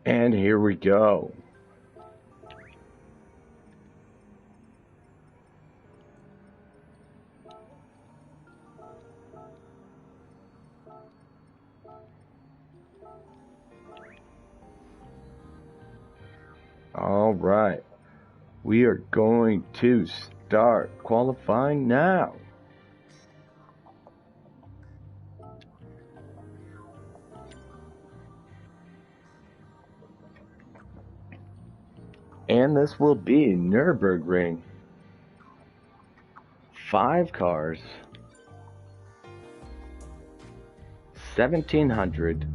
And here we go. All right. We are going to start qualifying now. And this will be Nürburgring. 5 cars. 1,700.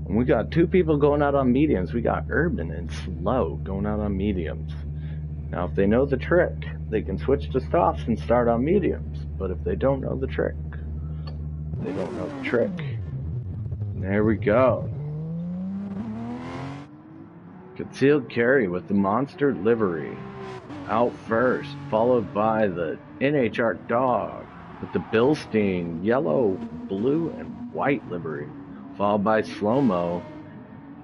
And we got 2 people going out on mediums. We got Urban and Slow going out on mediums. Now, if they know the trick, they can switch to softs and start on mediums. But if they don't know the trick, they don't know the trick. And there we go. Concealed carry with the monster livery out first, followed by the NHR dog with the Bilstein yellow, blue, and white livery, followed by Slow-Mo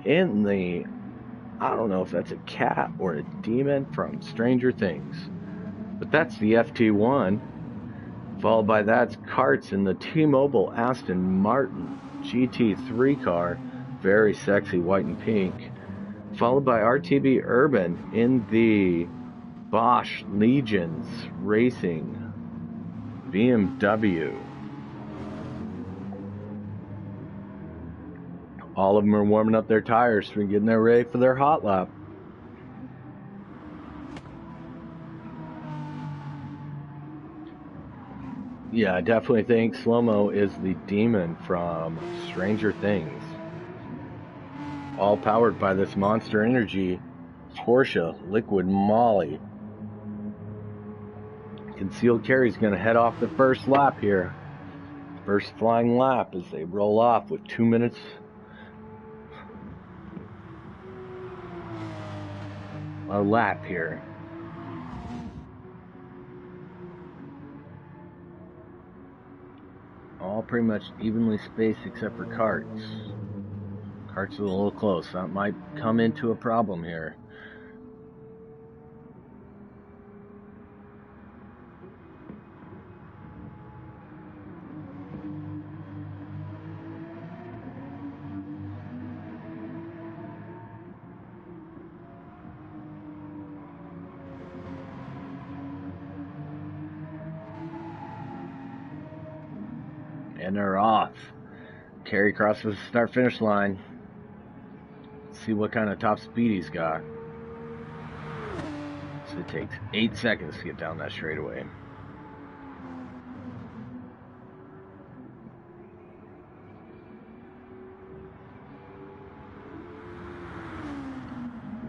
in the, I don't know if that's a cat or a demon from Stranger Things, but that's the FT1. Followed by that's Karts in the T-Mobile Aston Martin GT3 car, very sexy white and pink. Followed by RTB Urban in the Bosch Legions Racing BMW. All of them are warming up their tires for getting there ready for their hot lap. Yeah, I definitely think Slow-Mo is the demon from Stranger Things. All powered by this Monster Energy Porsche Liquid Molly. Concealed Carry is going to head off the first lap here. First flying lap as they roll off with 2 minutes. A lap here. All pretty much evenly spaced except for Karts. Karts are a little close. That might come into a problem here. And they're off. Carry crosses the start finish line. See what kind of top speed he's got. So it takes 8 seconds to get down that straightaway.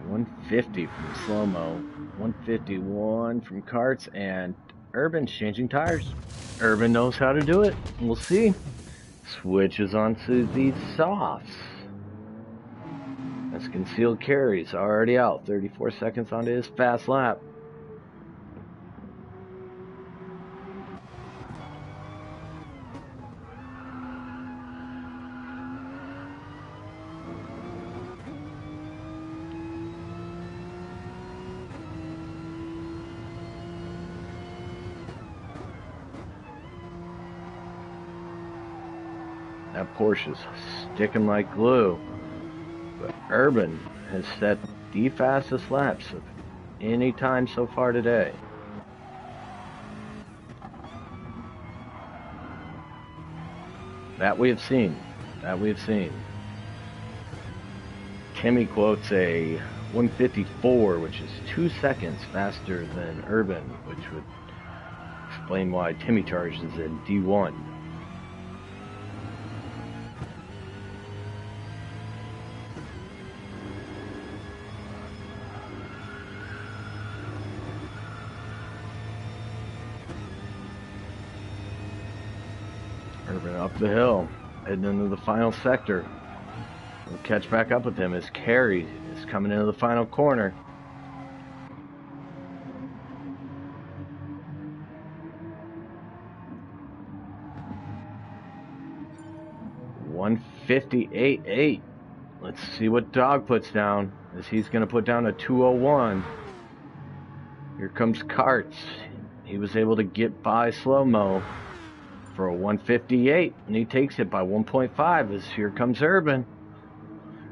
$150 from Slow-Mo, 151 from Karts, and Urban's changing tires. Urban knows how to do it. We'll see. Switches onto the softs. As Concealed Carry's already out. 34 seconds onto his fast lap. That Porsche's sticking like glue. But Urban has set the fastest laps of any time so far today. That we have seen. Timmy quotes a 154, which is 2 seconds faster than Urban, which would explain why Timmy charges a D1. Urban up the hill, heading into the final sector. We'll catch back up with him as Carey is coming into the final corner. $158.8. Let's see what Dog puts down, as he's going to put down a 201. Here comes Karts. He was able to get by Slow-Mo for a 158, and he takes it by 1.5 as here comes Urban.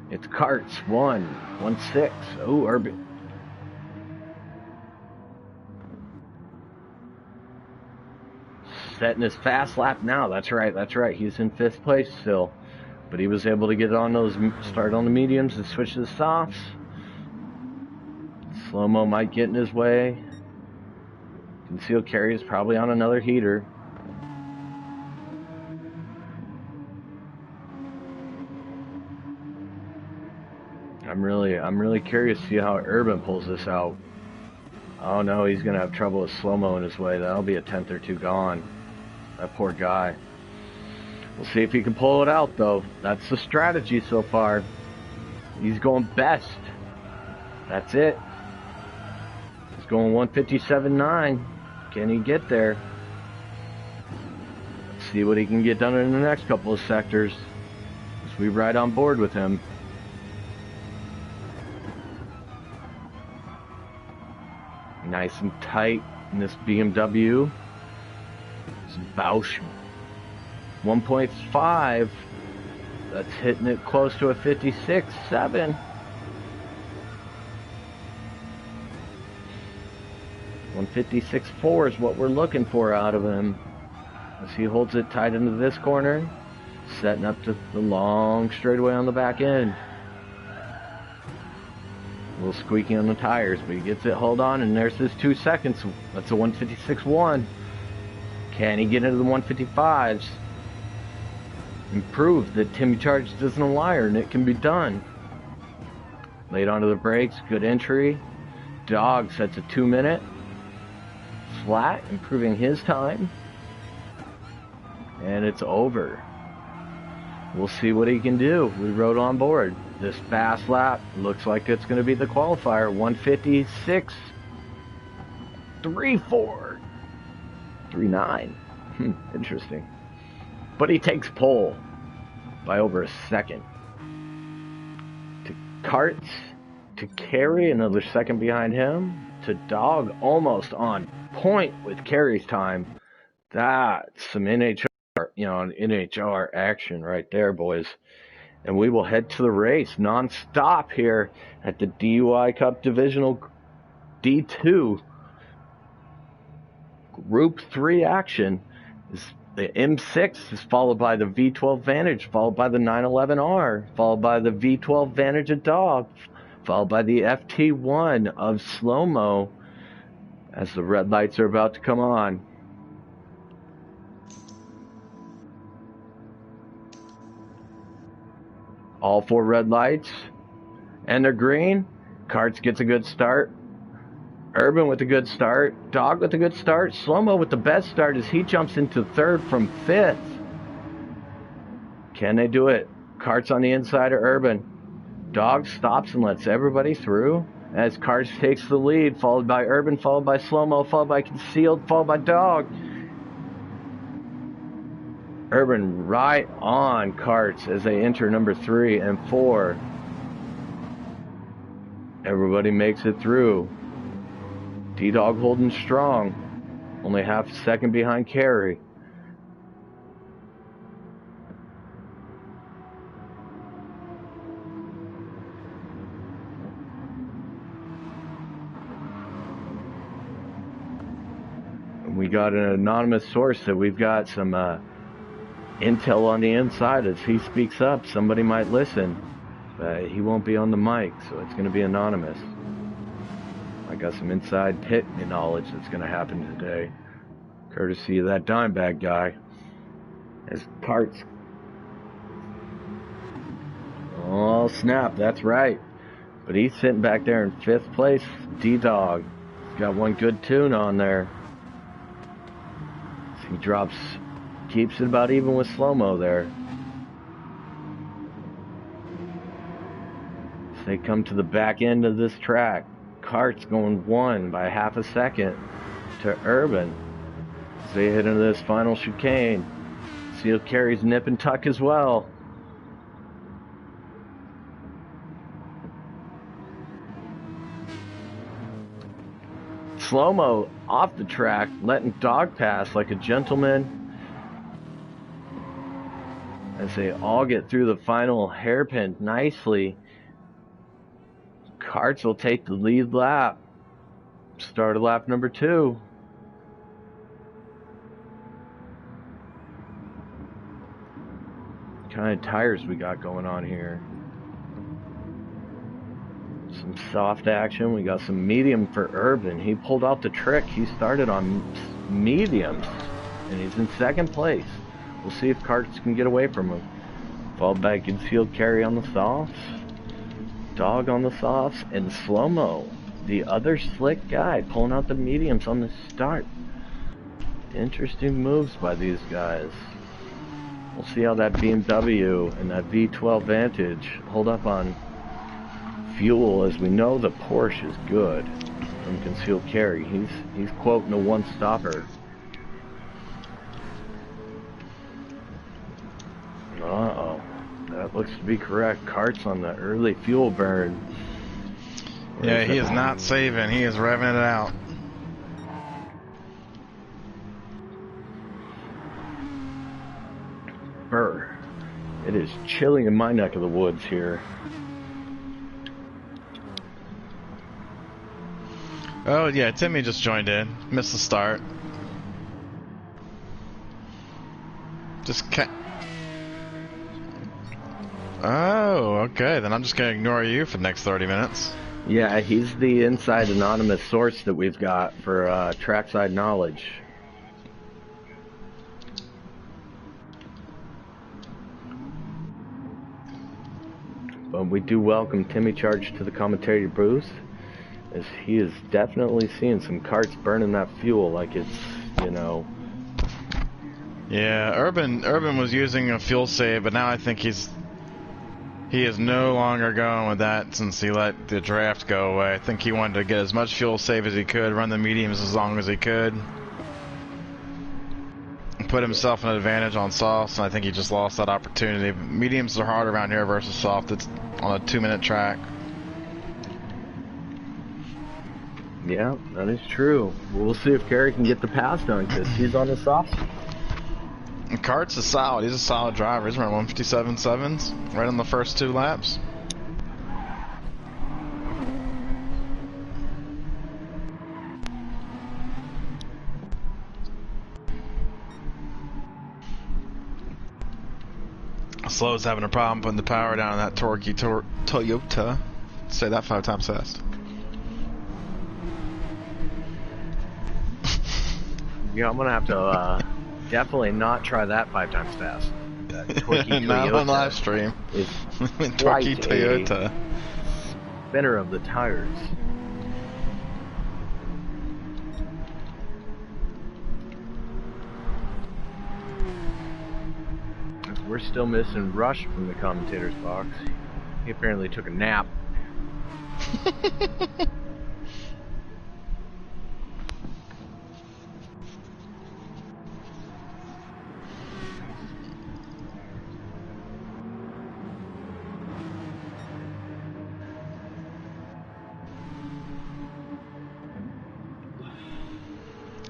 It's Karts, 1-1-6. Oh, Urban. Setting his fast lap now. That's right. He's in 5th place still. But he was able to get on those, start on the mediums and switch to the softs. Slow-Mo might get in his way. Concealed carry is probably on another heater. I'm really curious to see how Urban pulls this out. Oh no, he's gonna have trouble with Slow-Mo in his way. That'll be a 10th or 2 gone. That poor guy. We'll see if he can pull it out, though. That's the strategy so far. He's going best. That's it. He's going 157.9. Can he get there? Let's see what he can get done in the next couple of sectors as we ride on board with him. Nice and tight in this BMW. It's Bausch 1.5. That's hitting it close to a 56.7. $156.4 is what we're looking for out of him. As he holds it tight into this corner, setting up to the long straightaway on the back end. A little squeaky on the tires, but he gets it, hold on, and there's his 2 seconds. That's a 156.1. Can he get into the 155s? And prove that Timmy Charge isn't a liar and it can be done. Laid onto the brakes, good entry. Dog sets a 2-minute. Flat, improving his time. And it's over. We'll see what he can do. We rode on board. This fast lap looks like it's going to be the qualifier. 156.34. 3.9. Interesting. But he takes pole by over a second. To Karts, to Carey, another second behind him. To Dog, almost on point with Carey's time. That's some NHR action right there, boys. And we will head to the race non-stop here at the DUI Cup Divisional D2. Group 3 action is the M6 is followed by the V12 Vantage, followed by the 911R, followed by the V12 Vantage of Dog, followed by the FT1 of Slow-Mo as the red lights are about to come on. All 4 red lights, and they're green. Karts gets a good start. Urban with a good start. Dog with a good start. Slow-Mo with the best start as he jumps into 3rd from 5th. Can they do it? Karts on the inside of Urban. Dog stops and lets everybody through as Karts takes the lead, followed by Urban, followed by Slow-Mo, followed by Concealed, followed by Dog. Urban right on Karts as they enter number 3 and 4. Everybody makes it through. D-Dog holding strong. Only half a second behind Carey. We got an anonymous source that we've got some intel on the inside. As he speaks up, somebody might listen. But he won't be on the mic, so it's going to be anonymous. I got some inside pit knowledge that's going to happen today, courtesy of that Dimebag guy. As Karts. Oh, snap, that's right. But he's sitting back there in 5th place. D-Dog. He's got one good tune on there. He drops, keeps it about even with Slow-Mo there. As they come to the back end of this track, Karts going 1 by half a second to Urban as they hit into this final chicane. Seal carries nip and tuck as well. Slow-mo off the track, letting Dog pass like a gentleman as they all get through the final hairpin nicely. Karts will take the lead lap. Start of lap number 2. What kind of tires we got going on here? Some soft action. We got some medium for Urban. He pulled out the trick. He started on mediums, and he's in second place. We'll see if Karts can get away from him. Followed by concealed carry on the softs, Dog on the softs, and Slow-mo, the other slick guy, pulling out the mediums on the start. Interesting moves by these guys. We'll see how that BMW and that V12 Vantage hold up on fuel, as we know the Porsche is good from concealed carry. He's quoting a one-stopper. Uh-oh. That looks to be correct. Karts on the early fuel burn. Yeah, he is not saving. He is revving it out. Brr. It is chilly in my neck of the woods here. Oh, yeah, Timmy just joined in. Missed the start. Oh, okay. Then I'm just going to ignore you for the next 30 minutes. Yeah, he's the inside anonymous source that we've got for trackside knowledge. But we do welcome Timmy Charge to the commentary booth, as he is definitely seeing some karts burning that fuel like it's, you know. Yeah, Urban was using a fuel save, but now I think he is no longer going with that since he let the draft go away. I think he wanted to get as much fuel save as he could, run the mediums as long as he could, and put himself an advantage on softs, and I think he just lost that opportunity. Mediums are hard around here versus soft. It's on a 2-minute track. Yeah, that is true. We'll see if Gary can get the pass done, because he's on the soft. And Karts is solid. He's a solid driver. He's running 157.7s right on the first 2 laps. Slow's having a problem putting the power down on that torquey Toyota. Say that 5 times fast. Yeah, I'm gonna have to definitely not try that 5 times fast. Not on live stream. Torquey Toyota. Spinner of the tires. We're still missing Rush from the commentator's box. He apparently took a nap.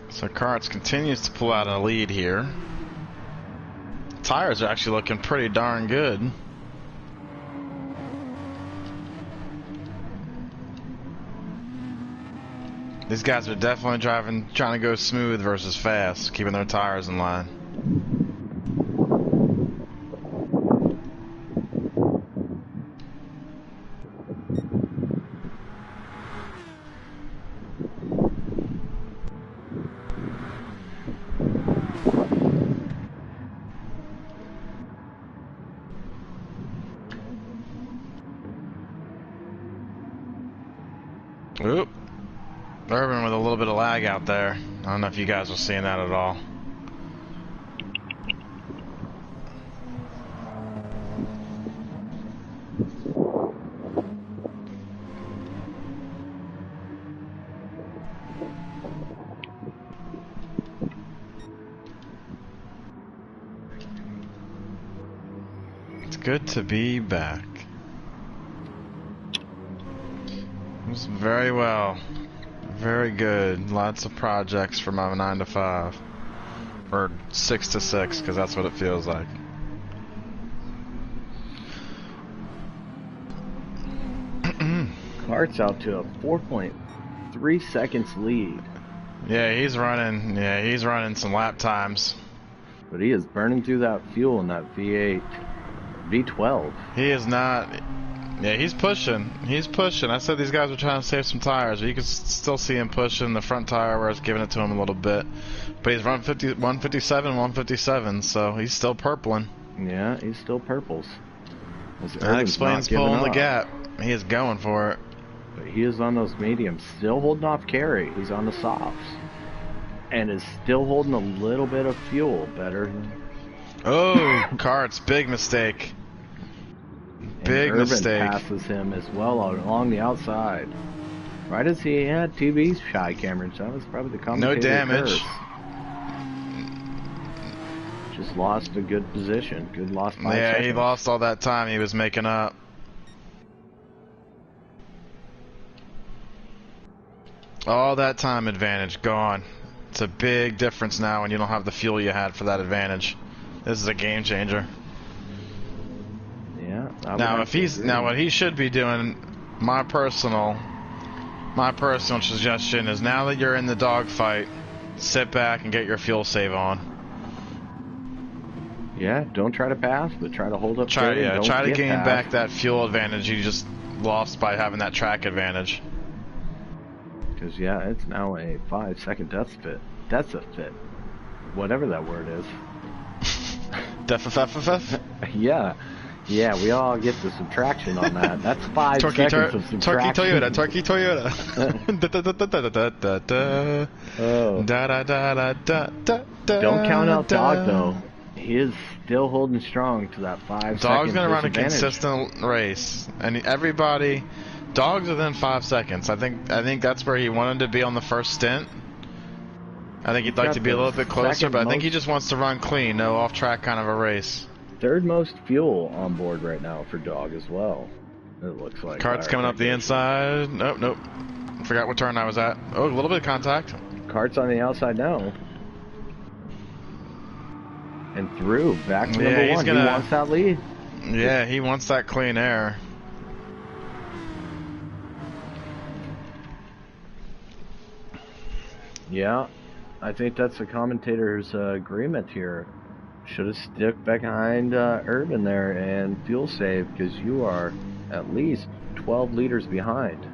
So Karts continues to pull out a lead here. Tires are actually looking pretty darn good. These guys are definitely trying to go smooth versus fast, keeping their tires in line. Oop. Urban with a little bit of lag out there. I don't know if you guys are seeing that at all. It's good to be back. Very well. Very good. Lots of projects for my 9 to 5. Or 6 to 6, because that's what it feels like. Cart's out to a 4.3 seconds lead. Yeah, he's running some lap times. But he is burning through that fuel in that V8, V12. He is not. Yeah, he's pushing. He's pushing. I said these guys were trying to save some tires, but you can still see him pushing the front tire where it's giving it to him a little bit. But he's run 157, so he's still purpling. Yeah, he's still purples. That explains pulling the gap. He is going for it. But he is on those mediums, still holding off Carey. He's on the softs. And is still holding a little bit of fuel better. Oh, Carts, big mistake. Big Urban mistake. Passes him as well along the outside. Right as he had TV shy cameras, that was probably the commentator. No damage. Curse. Just lost a good position. Good loss by Yeah, he lost all that time he was making up. All that time advantage gone. It's a big difference now when you don't have the fuel you had for that advantage. This is a game changer. Yeah. Now what he should be doing, my personal suggestion is, now that you're in the dogfight, sit back and get your fuel save on. Yeah, don't try to pass, but try to hold up. Try to gain back that fuel advantage you just lost by having that track advantage. Because, yeah, it's now a 5-second death fit. That's a fit. Whatever that word is. Death. Yeah. Yeah, we all get the subtraction on that. That's 5 seconds of subtraction. Torquey Toyota. Oh. Don't count out Dog, though. He is still holding strong to that 5 seconds. Dog's going to run a consistent race. And everybody... Dog's within 5 seconds. I think that's where he wanted to be on the first stint. I think he'd like to be a little bit closer, but I think he just wants to run clean, no off-track kind of a race. Third most fuel on board right now for Dog as well. It looks like. Cart's coming up the inside. Nope. Forgot what turn I was at. Oh, a little bit of contact. Cart's on the outside now. And through. Back to number one. He wants that lead. Yeah, he wants that clean air. Yeah, I think that's the commentator's agreement here. Should have stuck behind Urban there and fuel save, because you are at least 12 liters behind.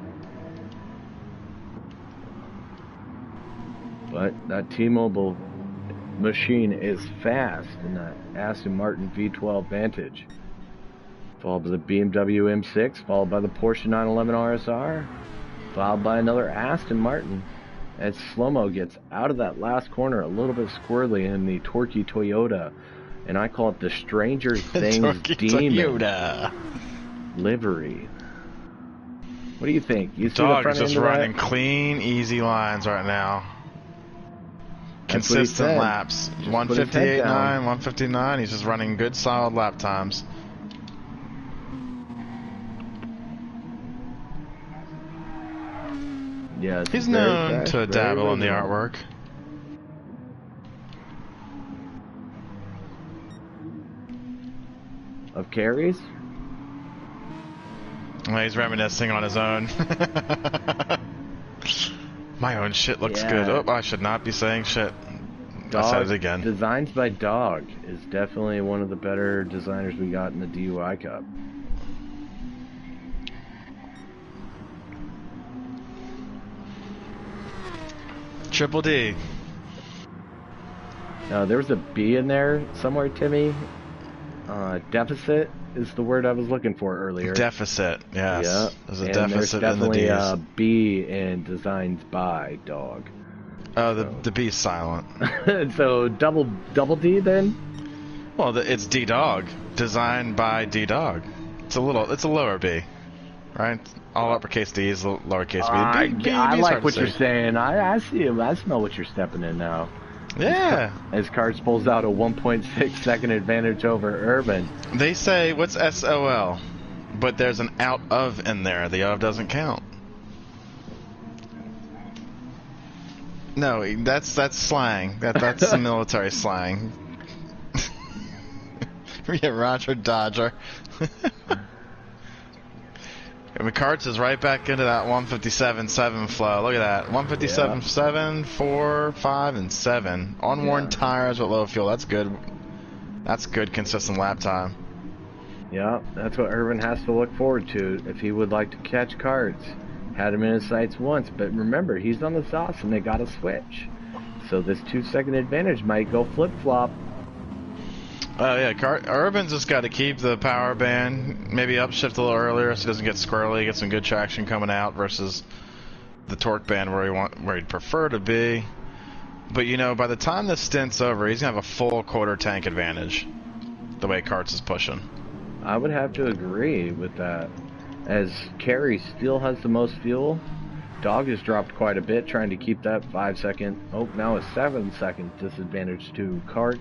But that T-Mobile machine is fast in that Aston Martin V12 Vantage. Followed by the BMW M6, followed by the Porsche 911 RSR, followed by another Aston Martin. As Slow-Mo gets out of that last corner a little bit squirrely in the Torquey Toyota, and I call it the Stranger Things Demon Toyota livery. What do you think? You see Dog the front is just end of running that? clean, easy lines right now. Consistent laps. 158.9, 159. He's just running good, solid lap times. Yeah, he's known to dabble in the artwork. Of Carey's? Well, he's reminiscing on his own. My own shit looks good. Oh, I should not be saying shit. I said it again. Designs by Dog is definitely one of the better designers we got in the DUI Cup. Triple D. There was a B in there somewhere, Timmy. Deficit is the word I was looking for earlier. Deficit, yes. Yeah. There's a deficit there's definitely in the D's. A B in Designs by Dog. Oh, the B's silent. So double D then? Well, it's D Dog. Designed by D Dog. It's a lower B, right? All uppercase D is lowercase B. I like what you're saying. I see him. I smell what you're stepping in now. Yeah. As Carts pulls out a 1.6 second advantage over Urban. They say, what's SOL? But there's an out of in there. The of doesn't count. No, that's slang. That's some military slang. Yeah, Roger Dodger. McCarts is right back into that 157.7 flow. Look at that. 157.7, 4, 5, and 7. On-worn tires with low fuel. That's good. That's good, consistent lap time. Yeah, that's what Urban has to look forward to if he would like to catch carts. Had him in his sights once, but remember, he's on the sauce and they got to switch. So this 2-second advantage might go flip-flop. Yeah, Urban's just got to keep the power band, maybe upshift a little earlier so he doesn't get squirrely, get some good traction coming out versus the torque band where he'd prefer to be. But you know, by the time this stint's over, he's gonna have a full quarter tank advantage. The way Karts is pushing. I would have to agree with that. As Carey still has the most fuel, Dog has dropped quite a bit trying to keep that 5-second, now a 7-second disadvantage to Karts.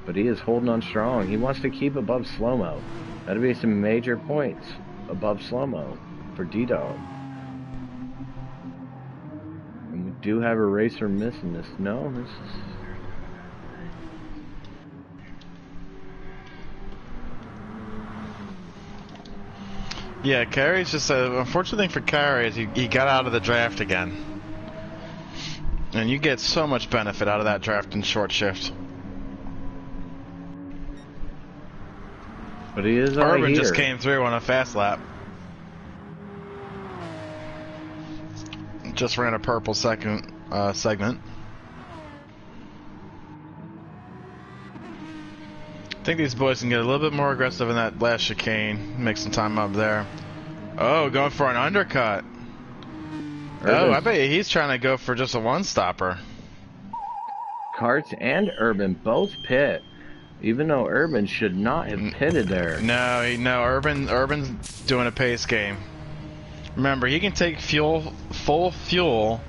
But he is holding on strong. He wants to keep above slow-mo. That'll be some major points above slow-mo for D-Dog. And we do have a racer missing this. No, this is... Yeah, Carey's just unfortunate thing for Carey is he got out of the draft again. And you get so much benefit out of that draft in short shift. But he is Urban just came through on a fast lap. Just ran a purple segment. I think these boys can get a little bit more aggressive in that last chicane. Make some time up there. Oh, going for an undercut. Oh, I bet you he's trying to go for just a one-stopper. Karts and Urban both pit. Even though Urban should not have pitted there. No, Urban's doing a pace game. Remember, he can take full fuel,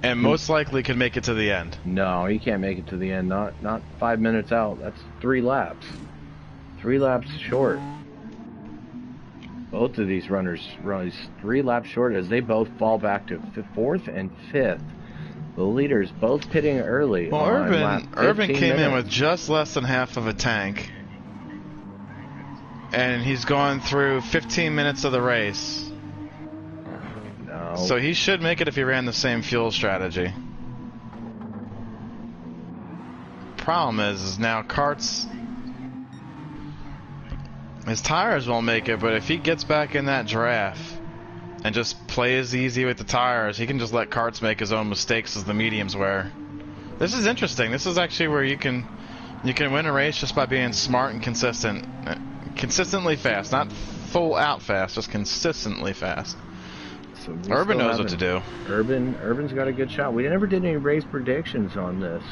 and most likely could make it to the end. No, he can't make it to the end. Not 5 minutes out. That's 3 laps. 3 laps short. Both of these runners run 3 laps short as they both fall back to 4th and 5th. The leaders both pitting early. Well, Urban came in with just less than half of a tank. And he's gone through 15 minutes of the race. No. So he should make it if he ran the same fuel strategy. Problem is now Karts... His tires won't make it, but if he gets back in that draft... and just plays easy with the tires, he can just let Karts make his own mistakes as the mediums wear. This is interesting. This is actually where you can win a race just by being smart and consistent. Consistently fast, not full out fast, just consistently fast. So Urban knows what to do. Urban's got a good shot. We never did any race predictions on this.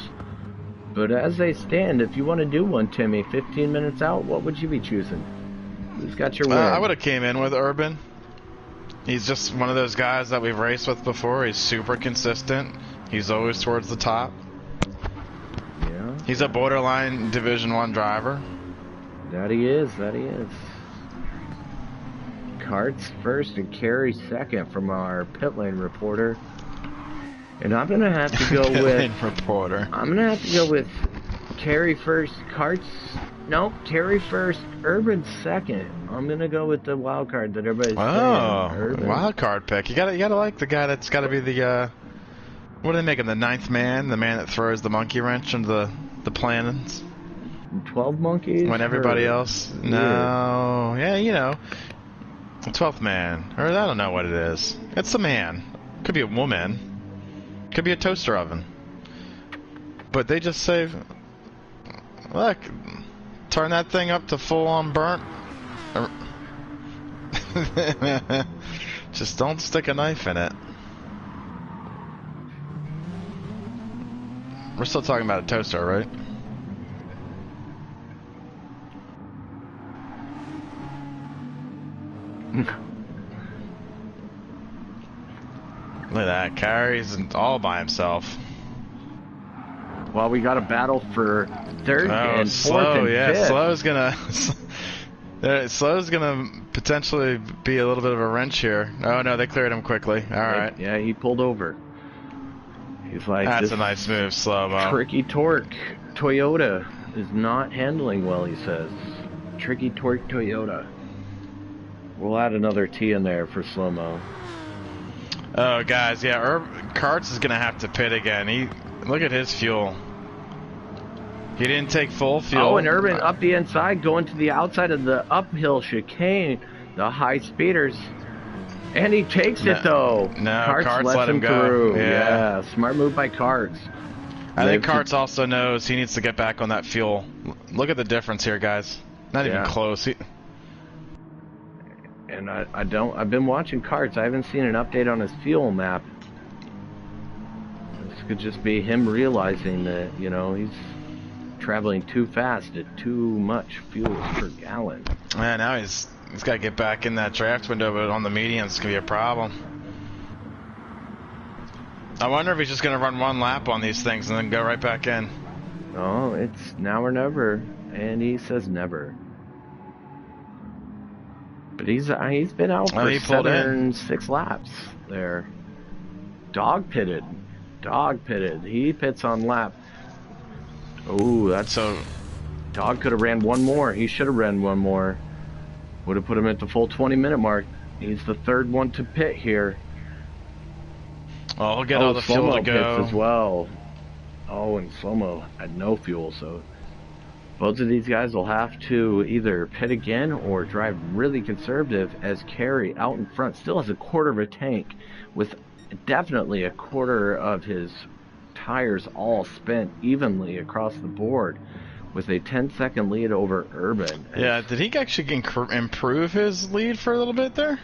But as they stand, if you want to do one, Timmy, 15 minutes out, what would you be choosing? Who's got your win? I would have came in with Urban. He's just one of those guys that we've raced with before. He's super consistent. He's always towards the top. Yeah. He's a borderline Division I driver. That he is. Karts first and Carey second from our pit lane reporter. And I'm gonna have to go I'm gonna have to go with Carey first, Carey first, Urban second. I'm gonna go with the wild card that everybody's saying. Wild card pick. You gotta like the guy that's gotta be the what do they make him? The 9th man, the man that throws the monkey wrench into the plans. 12 monkeys. When everybody else, no, yeah, you know, the 12th man, or I don't know what it is. It's the man. Could be a woman. Could be a toaster oven. But they just say, look, turn that thing up to full on burnt. Just don't stick a knife in it. We're still talking about a toaster, right? Look at that. Carey's all by himself. Well, we got a battle for 3rd and 4th Slow, and yeah, 5th. Slow's gonna potentially be a little bit of a wrench here. Oh no, they cleared him quickly. All right. Yeah, he pulled over. He's like, That's this a nice move, slow-mo. tricky torque Toyota is not handling well, he says. Tricky torque Toyota. We'll add another T in there for slow-mo. Oh, guys, yeah, Karts is going to have to pit again. Look at his fuel. He didn't take full fuel. Oh, and Urban up the inside, going to the outside of the uphill chicane, the high speeders. And he takes it, though. No, Karts let him go. through. Yeah, smart move by Karts. I think Karts also knows he needs to get back on that fuel. Look at the difference here, guys. Not even close. And I've been watching Karts. I haven't seen an update on his fuel map. This could just be him realizing that, you know, he's traveling too fast at too much fuel per gallon. Yeah, now he's got to get back in that draft window, but on the medium it's going to be a problem. I wonder if he's just going to run one lap on these things and then go right back in. Oh, it's now or never, and he says never. But he's been out for 6 laps there. Dog pitted. He pits on lap. Oh, that's so. Dog could have ran one more. He should have ran one more. Would have put him at the full 20-minute mark. He's the third one to pit here. Oh, he'll get all the fuel to go. Pits as well. Oh, and slow-mo had no fuel, so both of these guys will have to either pit again or drive really conservative, as Kerry out in front still has a quarter of a tank with definitely a quarter of his tires all spent evenly across the board with a 10-second lead over Urban. Yeah, did he actually improve his lead for a little bit there?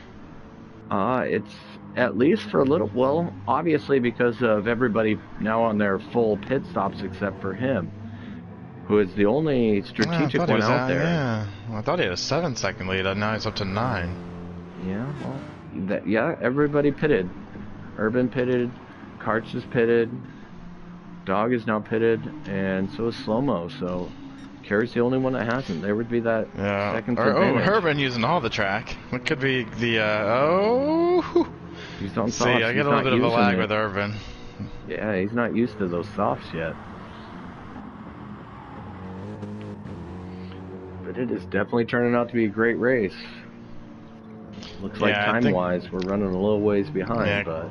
It's at least for a little, well, obviously because of everybody now on their full pit stops except for him, who is the only strategic one out there. Yeah, well, I thought he had a 7-second lead, and now he's up to 9. Yeah, well, everybody pitted. Urban pitted, Karts is pitted, Dog is now pitted, and so is Slow-Mo, so Kerry's the only one that hasn't. There would be that second advantage. Urban using all the track. What could be the, He's on softs. See, I get a little bit of a lag with Urban. Yeah, he's not used to those softs yet. But it is definitely turning out to be a great race. Looks like time-wise, we're running a little ways behind, but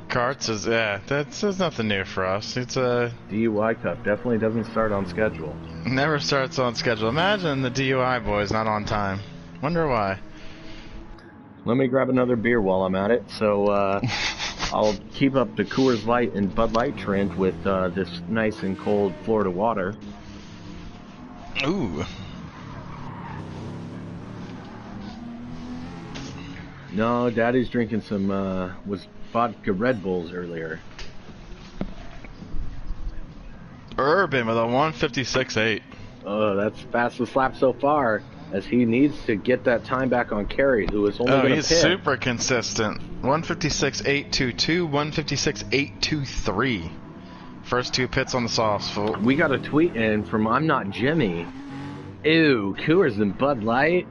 Karts is, that's nothing new for us. It's a DUI Cup. Definitely doesn't start on schedule. Never starts on schedule. Imagine the DUI boys not on time. Wonder why. Let me grab another beer while I'm at it. So I'll keep up the Coors Light and Bud Light trend with this nice and cold Florida water. Ooh. No, Daddy's drinking some was vodka Red Bulls earlier. Urban with a 156.8. Oh, that's fastest lap so far, as he needs to get that time back on Kerry, who is only going to pit. He's super consistent. 156.822, 156.823. First 2 pits on the softs. We got a tweet in from I'm Not Jimmy. Ew, Coors and Bud Light?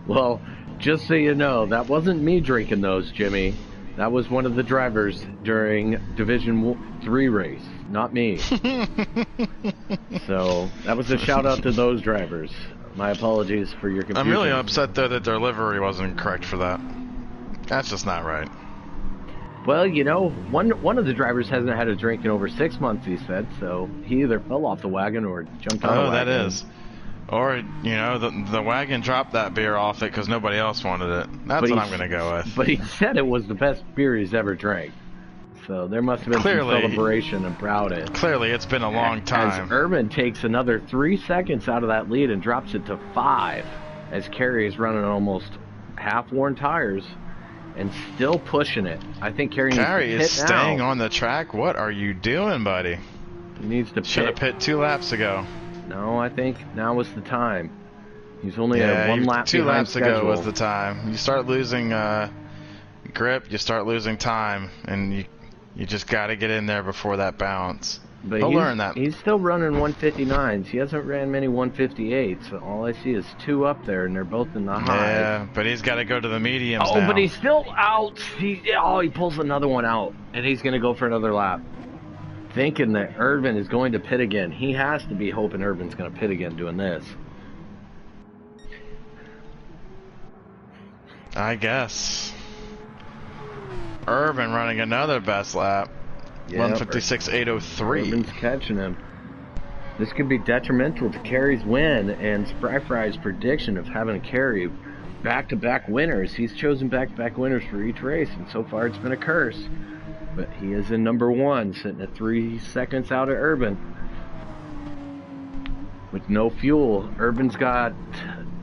Well, just so you know, that wasn't me drinking those, Jimmy. That was one of the drivers during Division 3 race, not me. So, that was a shout out to those drivers. My apologies for your confusion. I'm really upset, though, that their livery wasn't correct for that. That's just not right. Well, you know, one of the drivers hasn't had a drink in over 6 months, he said, so he either fell off the wagon or jumped on the wagon. Oh, that is. Or, you know, the wagon dropped that beer off it because nobody else wanted it. That's what I'm going to go with. But he said it was the best beer he's ever drank. So there must have been some celebration about it. Clearly, it's been a long time. As Urban takes another 3 seconds out of that lead and drops it to 5, as Kerry is running almost half-worn tires and still pushing it. I think Kerry needs to pit is staying on the track. What are you doing, buddy? He needs to pit. Should have pit 2 laps ago. No, I think now was the time. He's only at 1 lap 2 laps schedule. ago was the time. You start losing grip, you start losing time, and you just got to get in there before that bounce. But he'll learn that. He's still running 159s. He hasn't ran many 158s. So all I see is 2 up there, and they're both in the highs. Yeah, but he's got to go to the mediums now. But he's still out. He pulls another one out, and he's going to go for another lap. thinking that Urban is going to pit again. He has to be hoping Urban's going to pit again doing this. I guess. Urban running another best lap. Yep, 156.803. Urban's catching him. This could be detrimental to Kerry's win and Spry Fry's prediction of having a Kerry back-to-back winners. He's chosen back-to-back winners for each race, and so far it's been a curse. But he is in number 1, sitting at 3 seconds out of Urban. With no fuel, Urban's got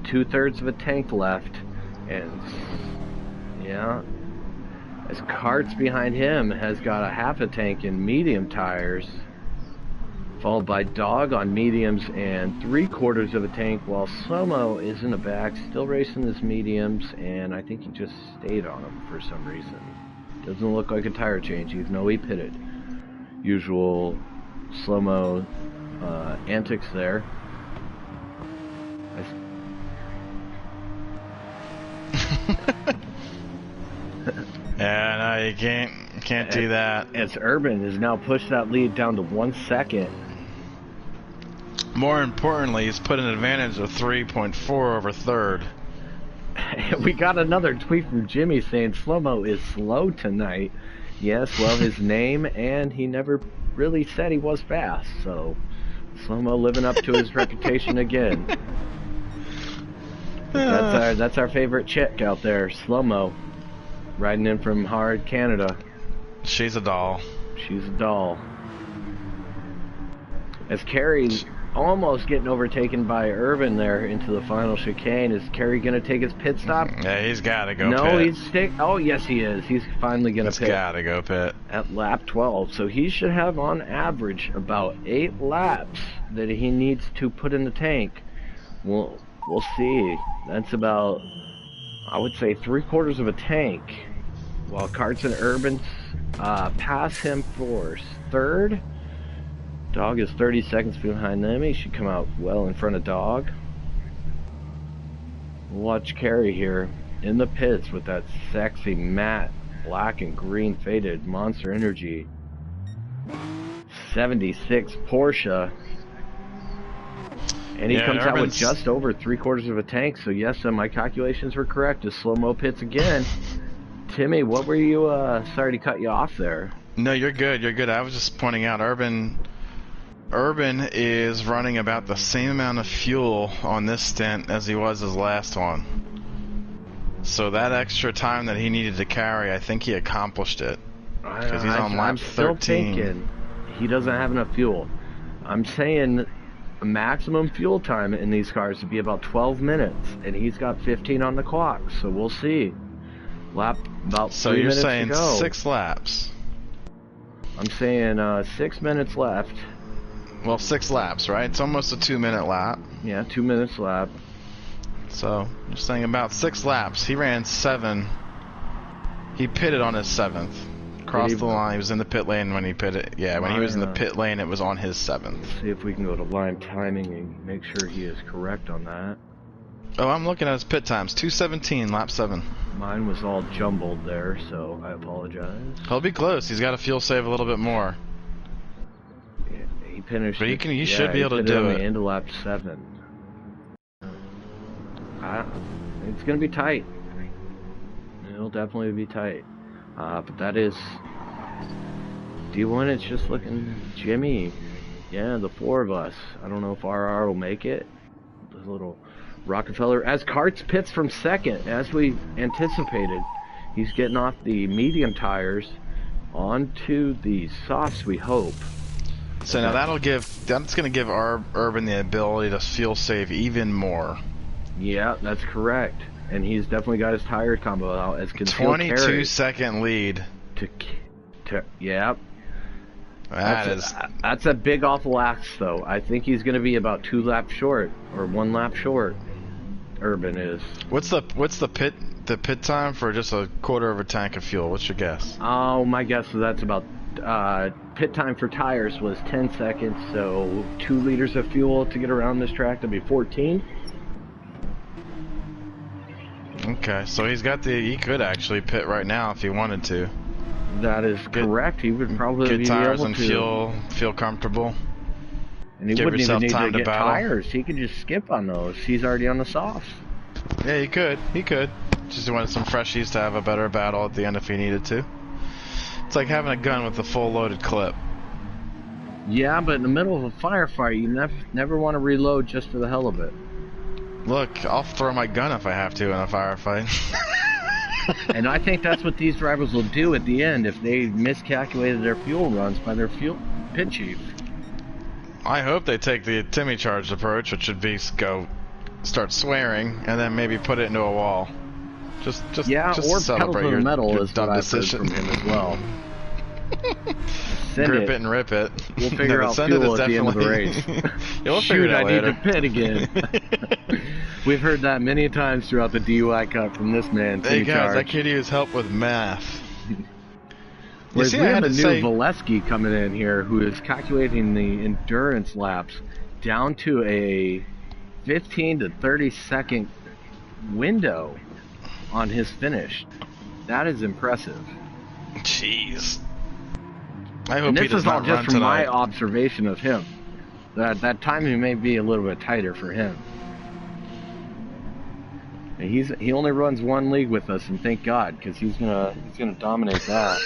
2/3 of a tank left. And, yeah, as Karts behind him has got a half a tank in medium tires, followed by Dog on mediums and 3/4 of a tank, while Slomo is in the back, still racing his mediums, and I think he just stayed on them for some reason. Doesn't look like a tire change, even though he pitted. Usual Slomo antics there. Yeah, no, you can't do that. As Urban has now pushed that lead down to 1 second. More importantly, he's put an advantage of 3.4 over third. We got another tweet from Jimmy saying Slomo is slow tonight. Yes, well, his name, and he never really said he was fast, so Slomo living up to his reputation again. That's our favorite chick out there, Slomo, riding in from hard Canada. She's a doll. She's a doll. As Kerry's almost getting overtaken by Urban there into the final chicane. Is Kerry going to take his pit stop? Yeah, he's got to go no, pit. No, he's oh, yes, he is. He's finally going to pit. He's got to go pit. At lap 12. So he should have, on average, about 8 laps that he needs to put in the tank. We'll see. That's about, I would say, 3/4 of a tank. While Karts and Urban pass him for third. Dog is 30 seconds behind them. He should come out well in front of Dog. Watch Kerry here in the pits with that sexy matte black and green faded Monster Energy 76 Porsche. And he comes out with just over 3/4 of a tank. So yes, my calculations were correct. As Slow-mo pits again. Timmy, what were you, sorry to cut you off there. No, you're good. You're good. I was just pointing out Urban is running about the same amount of fuel on this stint as he was his last one. So that extra time that he needed to carry, I think he accomplished it. Because he's on lap 13. I'm still thinking he doesn't have enough fuel. I'm saying a maximum fuel time in these cars would be about 12 minutes, and he's got 15 on the clock. So we'll see. Lap about 3 minutes to go. So you're saying 6 laps? I'm saying 6 minutes left. Well, 6 laps, right? It's almost a 2-minute lap. Yeah, 2 minutes lap. So, I'm saying about 6 laps. He ran 7. He pitted on his 7th. Crossed the line. He was in the pit lane when he pitted. Yeah, when he was in the pit lane, it was on his 7th. Let's see if we can go to line timing and make sure he is correct on that. Oh, I'm looking at his pit times. 2:17, lap 7. Mine was all jumbled there, so I apologize. He'll be close. He's got to fuel save a little bit more. Yeah, he finished. But he should be able to do it. Into lap 7. It's gonna be tight. It'll definitely be tight. But that is D1. It's just looking Jimmy. Yeah, the 4 of us. I don't know if RR will make it. The little Rockefeller, as Karts pits from second, as we anticipated. He's getting off the medium tires onto the softs, we hope. So now that's going to give Urban the ability to fuel save even more. Yeah, that's correct. And he's definitely got his tire combo out as can 22-second lead. Yeah. That's a big awful axe, though. I think he's going to be about 2 laps short, or 1 lap short. Urban is. What's the pit time for just a 1/4 of a tank of fuel? What's your guess? Oh, my guess is that's about pit time for tires was 10 seconds, so 2 liters of fuel to get around this track. That'd be 14. Okay, so he could actually pit right now if he wanted to. That is correct. He would probably good be tires able and to. feel comfortable. And he Give wouldn't even yourself need time to to get battle. tires. He could just skip on those. He's already on the softs. Yeah, he could. He could. Just wanted some freshies to have a better battle at the end if he needed to. It's like having a gun with a full loaded clip. Yeah, but in the middle of a firefight, you never want to reload just for the hell of it. Look, I'll throw my gun if I have to in a firefight. And I think that's what these drivers will do at the end if they miscalculated their fuel runs by their fuel pit chief. I hope they take the Timmy charged approach, which would be start swearing and then maybe put it into a wall. Just or celebrate pedal to the metal your is dumb what decision. I've heard from him as well. Grip it and rip it. We'll figure out send it fuel is at the end of the definitely- race. Yeah, we'll figure Shoot, it out I need later. to pit again. We've heard that many times throughout the DUI Cup from this man. Hey Timmy guys, I Charge. could use help with math. Whereas see, we I have had a to new say- Valesky coming in here who is calculating the endurance laps down to a 15 to 30 second window on his finish. That is impressive. Jeez. I hope And he this does is all not just run from my tonight. observation of him. That timing may be a little bit tighter for him. And he only runs one league with us, and thank God, because he's gonna dominate that.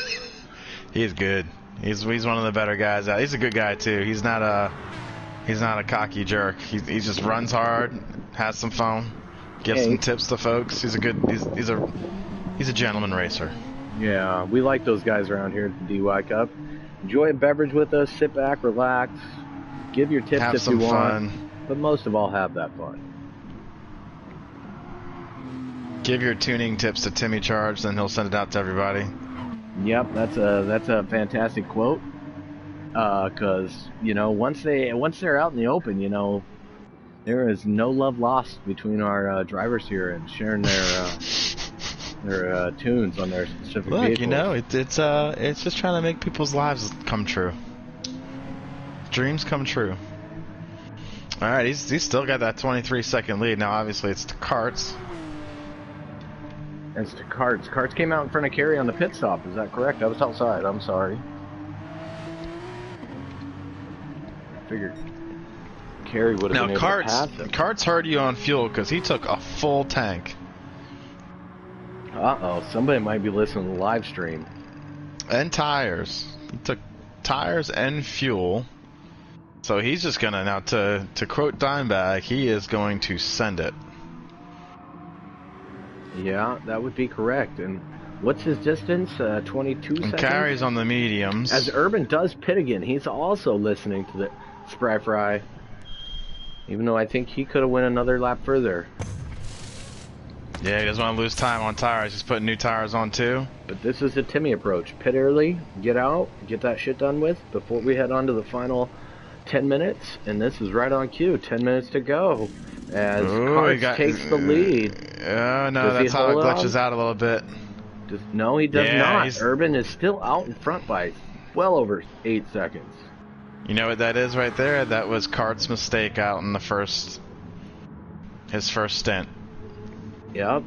He's good. He's one of the better guys out. He's a good guy too. He's not a cocky jerk. He just runs hard, has some fun, gives some tips to folks. He's a gentleman racer. Yeah, we like those guys around here at the DUI Cup. Enjoy a beverage with us, sit back, relax, give your tips Have if some you want, fun. but most of all, have that fun. Give your tuning tips to Timmy Charge, then he'll send it out to everybody. Yep, that's a fantastic quote. Because once they're out in the open, there is no love lost between our drivers here and sharing their tunes on their specific Look, vehicles. it's just trying to make people's lives come true. Dreams come true. All right, he's still got that 23-second lead. Now, obviously, it's to Karts. As to Karts. Karts came out in front of Kerry on the pit stop. Is that correct? I was outside. I'm sorry. I figured Kerry would have Now, been able to pass him. Karts heard you on fuel because he took a full tank. Uh-oh. Somebody might be listening to the live stream. And tires. He took tires and fuel. So he's just gonna now to quote Dimebag, he is going to send it. Yeah, that would be correct. And what's his distance? 22 And seconds? carries on the mediums. As Urban does pit again, he's also listening to the Spry Fry. Even though I think he could have went another lap further. Yeah, he doesn't want to lose time on tires. He's putting new tires on too. But this is the Timmy approach. Pit early, get out, get that shit done with before we head on to the final 10 minutes. And this is right on cue. 10 minutes to go. As Karts takes the lead. No, Does that's he how it hold glitches on? out a little bit. No, he does Yeah, not. Urban is still out in front by well over 8 seconds. You know what that is right there? That was Kart's mistake out in his first stint. Yep.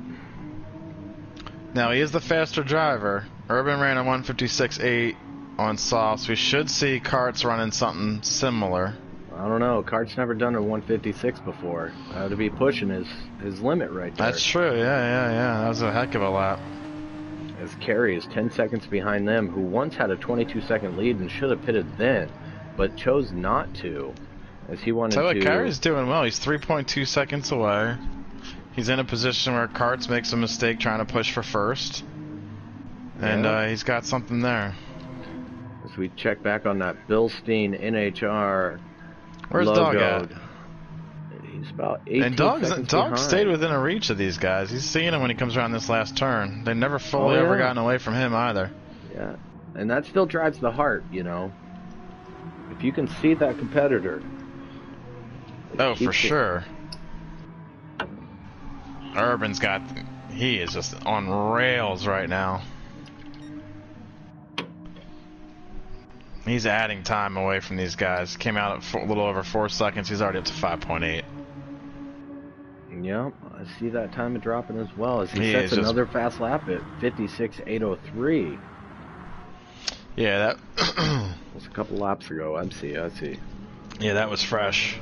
Now, he is the faster driver. Urban ran a 156.8 on softs. We should see Karts running something similar. I don't know. Kart's never done a 156 before. To be pushing his limit right there. That's true. Yeah. That was a heck of a lap. As Kerry is 10 seconds behind them, who once had a 22-second lead and should have pitted then, but chose not to, as he wanted So to. Kerry's doing well. He's 3.2 seconds away. He's in a position where Karts makes a mistake trying to push for first. And he's got something there. As we check back on that Bilstein NHR Where's logo. Dog at? He's about 18 And seconds Dog behind. stayed within a reach of these guys. He's seeing him when he comes around this last turn. They've never fully ever gotten away from him either. Yeah, and that still drives the heart, If you can see that competitor. Oh, for keeps it- sure. Urban's he is just on rails right now. He's adding time away from these guys. Came out at a little over 4 seconds. He's already up to 5.8. Yep, I see that time dropping as well as he He sets is just- another fast lap at 56.803. Yeah, that. It was a couple laps ago. I see. Yeah, that was fresh.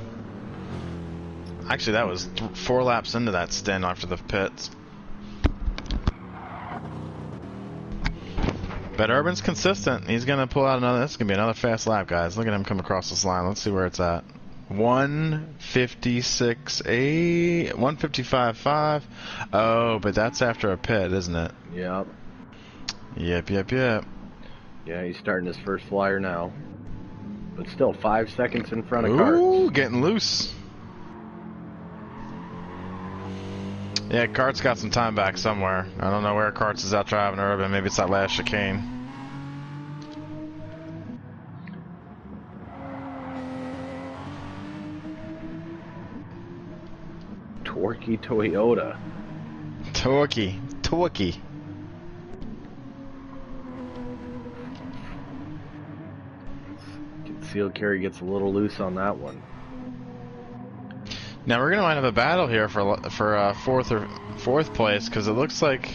Actually, that was 4 laps into that stint after the pits. But Urban's consistent. He's gonna pull out another. This is gonna be another fast lap, guys. Look at him come across this line. Let's see where it's at. 156.8, 155.5. Oh, but that's after a pit, isn't it? Yep. Yep. Yeah, he's starting his first flyer now. But still 5 seconds in front of Ooh, Karts. getting loose. Yeah, Karts got some time back somewhere. I don't know where Karts is out driving Urban. Maybe it's that last chicane. Torquey Toyota. Torquey. Concealed carry gets a little loose on that one. Now we're gonna wind up a battle here for fourth place, because it looks like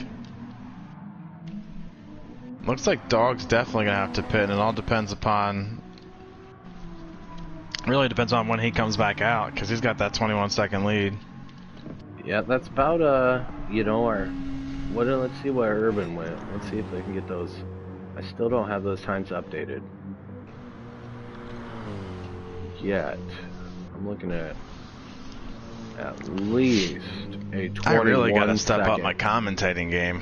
Dog's definitely gonna have to pit, and it all depends upon. Really depends on when he comes back out, because he's got that 21-second lead. Yeah, that's about our. Let's see where Urban went. Let's see if they can get those. I still don't have those times updated yet. I'm looking at least a 21 I really gotta step second. up my commentating game.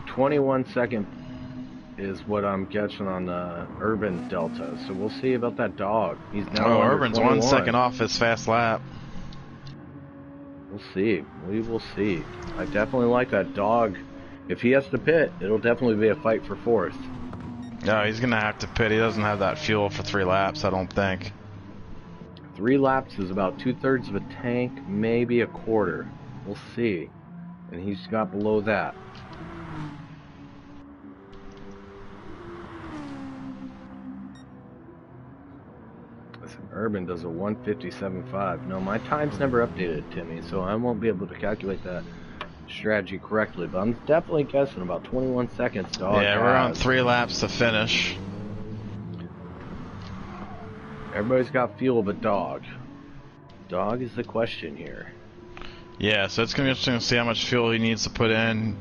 21 second is what I'm catching on the Urban Delta. So we'll see about that Dog. He's now under Urban's 21. 1 second off his fast lap. We'll see. We will see. I definitely like that Dog. If he has to pit, it'll definitely be a fight for fourth. No, he's gonna have to pit. He doesn't have that fuel for 3 laps, I don't think. 3 laps is about 2/3 of a tank, maybe a quarter. We'll see. And he's got below that. Listen, Urban does a 157.5. No, my time's never updated, Timmy, so I won't be able to calculate that strategy correctly. But I'm definitely guessing about 21 seconds. Dog Yeah, we're on 3 laps to finish. Everybody's got fuel but Dog. Dog is the question here. Yeah, so it's going to be interesting to see how much fuel he needs to put in.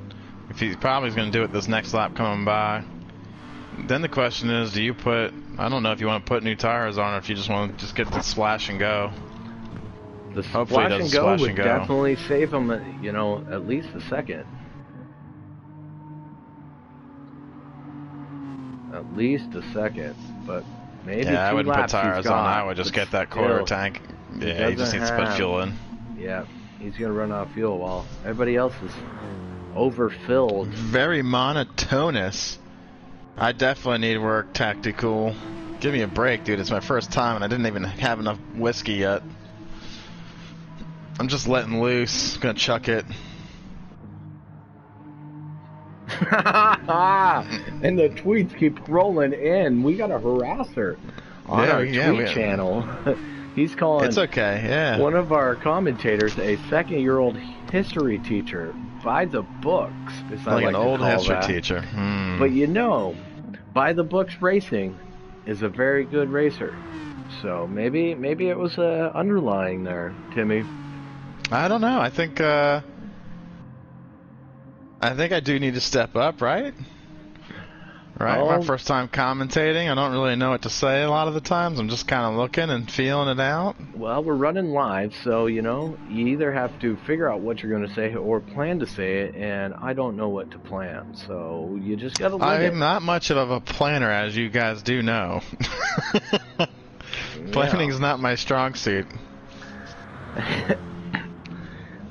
If he's probably going to do it this next lap coming by. Then the question is, do you put... I don't know if you want to put new tires on or if you just want to get the splash and go. The Hopefully splash it and does go splash would and go. definitely save him, at least a second. At least a second, but maybe Yeah, I 2 wouldn't put laps tires he's got, on. I would just but get that quarter still, tank. Yeah, he just doesn't needs to put have- fuel in. Yeah, he's gonna run out of fuel while everybody else is overfilled. Very monotonous. I definitely need work tactical. Give me a break, dude. It's my first time and I didn't even have enough whiskey yet. I'm just letting loose. Gonna chuck it. And the tweets keep rolling in. We got a harasser on our tweet channel. He's calling It's okay, yeah. one of our commentators a second-year-old history teacher. By the books, as I Like an to old call history that. teacher. But by the books racing is a very good racer. So maybe it was underlying there, Timmy. I don't know. I think I do need to step up, right? Right? Oh. My first time commentating. I don't really know what to say a lot of the times. I'm just kind of looking and feeling it out. Well, we're running live, so, you either have to figure out what you're going to say or plan to say it, and I don't know what to plan. So you just got to live I'm not much of a planner, as you guys do know. Planning's not my strong suit.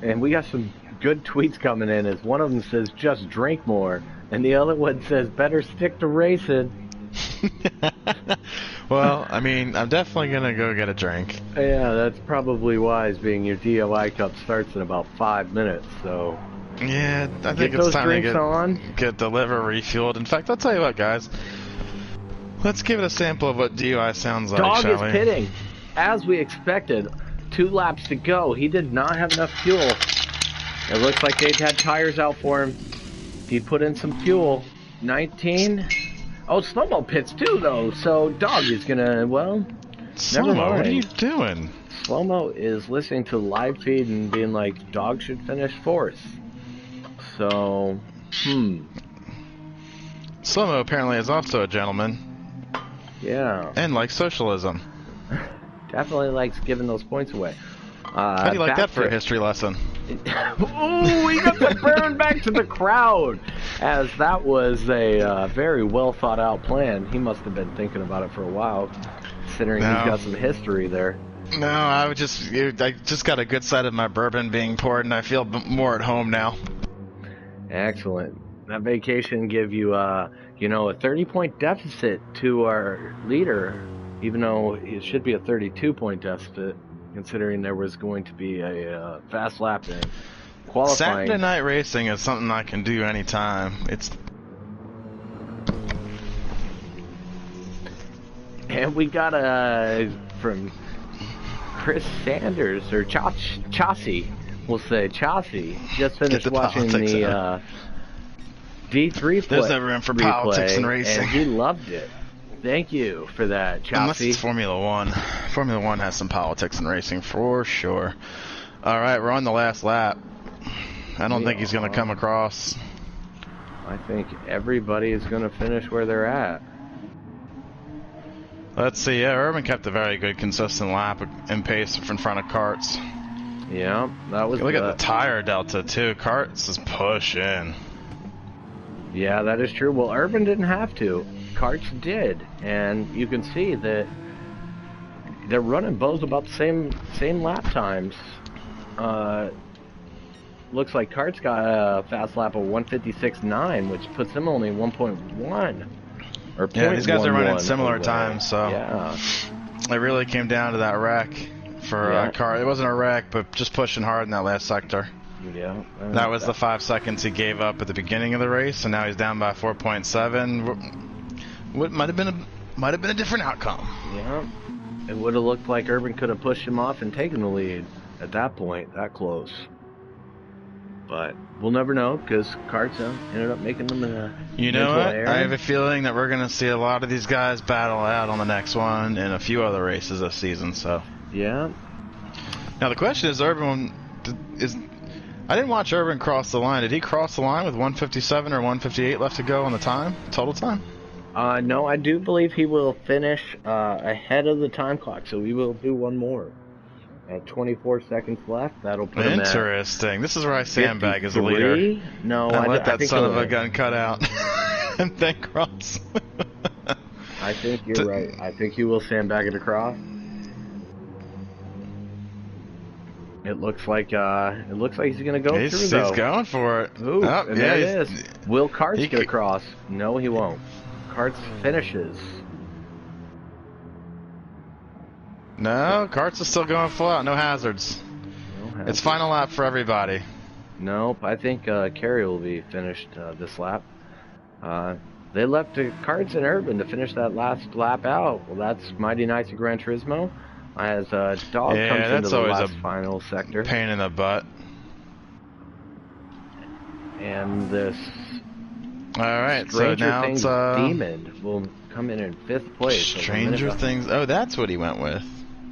And we got some good tweets coming in, as one of them says, just drink more, and the other one says, better stick to racing. Well, I mean, I'm definitely going to go get a drink. Yeah, that's probably wise, being your DUI cup starts in about 5 minutes, so... Yeah, I think Get it's those time drinks to on. get the liver refueled. In fact, I'll tell you what, guys. Let's give it a sample of what DUI sounds like, Dog shall is we? pitting, as we expected. 2 laps to go. He did not have enough fuel. It looks like they'd had tires out for him. He put in some fuel. 19. Oh, Slow-Mo pits too, though. So Dog is gonna, well, never Slow-Mo, mind. what are you doing? Slow-Mo is listening to the live feed and being like, Dog should finish 4th. So, Slow-Mo apparently is also a gentleman. Yeah. And likes socialism. Definitely likes giving those points away. How do you like that for a history lesson? Ooh, we got the burn back to the crowd, as that was a very well thought out plan. He must have been thinking about it for a while, considering he's got some history there. No, I just got a good side of my bourbon being poured, and I feel more at home now. Excellent. That vacation give you, a 30-point deficit to our leader, even though it should be a 32-point deficit, considering there was going to be a fast lap in qualifying. Saturday night racing is something I can do anytime. And we got from Chris Sanders, or Chauncey, we'll say Chauncey, just finished watching the D3 There's never room for politics in racing. And he loved it. Thank you for that, Chauncey. Unless it's Formula One. Formula One has some politics in racing for sure. All right, we're on the last lap. I don't think he's going to come across. I think everybody is going to finish where they're at. Let's see. Yeah, Urban kept a very good, consistent lap and pace in front of Karts. Yeah, that was. Look at the tire delta too. Karts is pushing. Yeah, that is true. Well, Urban didn't have to. Karts did, and you can see that they're running both about the same lap times. Looks like Karts got a fast lap of 156.9, which puts them only 1.1. Or yeah, these guys are running similar times, so yeah. It really came down to that wreck for Kart. It wasn't a wreck, but just pushing hard in that last sector. Yeah, that was the 5 seconds he gave up at the beginning of the race, and now he's down by 4.7. What might have been a different outcome. Yeah, it would have looked like Urban could have pushed him off and taken the lead at that point, that close. But we'll never know, because Karts ended up making them in a what? Error. I have a feeling that we're going to see a lot of these guys battle out on the next one and a few other races this season. So yeah. Now the question is, Urban I didn't watch Urban cross the line. Did he cross the line with 157 or 158 left to go on the time? Total time? No, I do believe he will finish ahead of the time clock, so we will do one more. At 24 seconds left, that'll put him at... Interesting. This is where I sandbag as a leader. No, I let that think son of a gun cut out and then cross. I think you're right. I think he will sandbag it across. It looks like he's gonna go through though. He's going for it. Ooh, and there it is. Will Karts get across? No, he won't. Karts finishes. No, Karts is still going full out. No hazards. It's final lap for everybody. Nope, I think Kerry will be finished this lap. They left Karts and Urban to finish that last lap out. Well, that's mighty nice of Gran Turismo. As Dog comes into the last final sector. Pain in the butt. And this Alright, so now Things it's Demon will come in 5th place. Stranger Things. Oh, that's what he went with.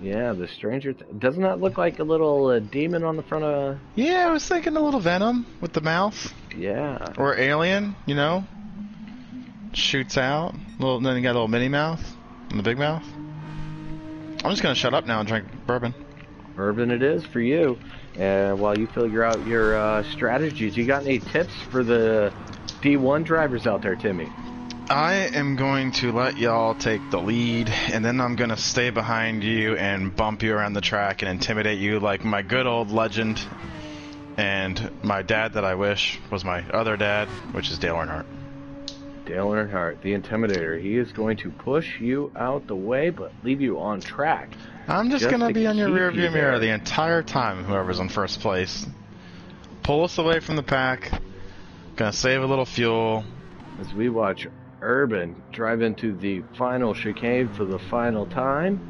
Yeah, the Stranger doesn't that look like a little demon on the front of... Yeah, I was thinking a little Venom with the mouth. Yeah. Or Alien, shoots out. Then you got a little mini mouth and the big mouth. I'm just going to shut up now and drink bourbon. Bourbon it is for you. While you figure out your strategies, you got any tips for the D1 drivers out there, Timmy? I am going to let y'all take the lead, and then I'm going to stay behind you and bump you around the track and intimidate you like my good old legend and my dad that I wish was my other dad, which is Dale Earnhardt. Dale Earnhardt, the Intimidator. He is going to push you out the way, but leave you on track. I'm just going to be on your rearview mirror the entire time, whoever's in first place. Pull us away from the pack. Going to save a little fuel. As we watch Urban drive into the final chicane for the final time.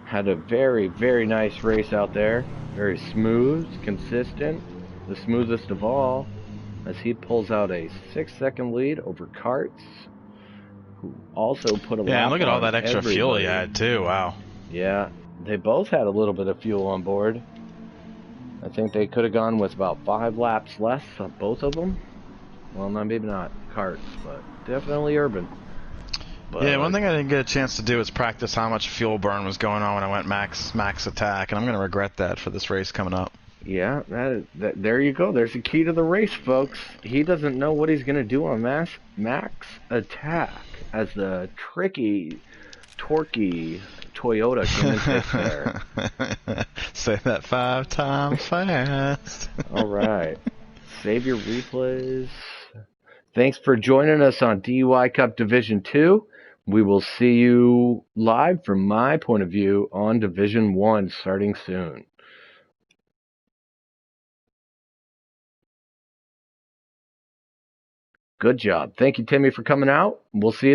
Had a very, very nice race out there. Very smooth, consistent. The smoothest of all, as he pulls out a 6-second lead over Karts. who also put a Yeah, and lap look at all on that extra fuel he everybody. had too. Wow. Yeah, they both had a little bit of fuel on board. I think they could have gone with about 5 laps less, both of them. Well, maybe not carts, but definitely urban. But Yeah, one thing I didn't get a chance to do is practice how much fuel burn was going on when I went max attack, and I'm going to regret that for this race coming up. yeah, there you go. There's the key to the race, folks. He doesn't know what he's going to do on max attack as the tricky, torquey Toyota came in fifth there. Say that 5 times fast. All right. Save your replays. Thanks for joining us on DUI Cup Division 2. We will see you live from my point of view on Division 1 starting soon. Good job. Thank you, Timmy, for coming out. We'll see you